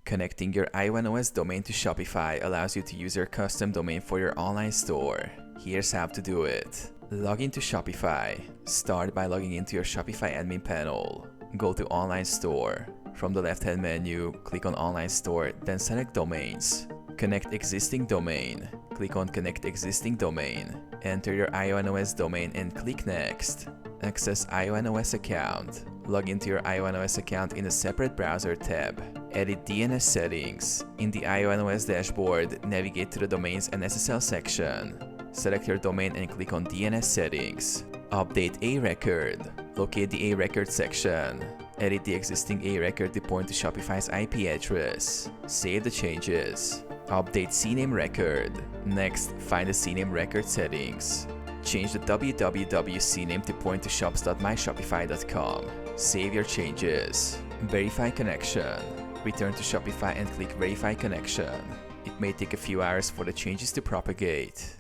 Connecting your IONOS domain to Shopify allows you to use your custom domain for your online store. Here's how to do it. Log into Shopify. Start by logging into your Shopify admin panel. Go to Online Store. From the left-hand menu, click on Online Store, then select Domains. Connect existing domain. Click on Connect existing domain. Enter your IONOS domain and click Next. Access IONOS account. Log into your IONOS account in a separate browser tab. Edit DNS settings. In the IONOS dashboard, navigate to the Domains and SSL section. Select your domain and click on DNS settings. Update a record. Locate the a record section. Edit the existing a record to point to Shopify's IP address. Save the changes. Update CNAME record. Next, find the CNAME record settings. Change the www CNAME to point to shops.myshopify.com. Save your changes. Verify connection. Return to Shopify and click Verify connection. It may take a few hours for the changes to propagate.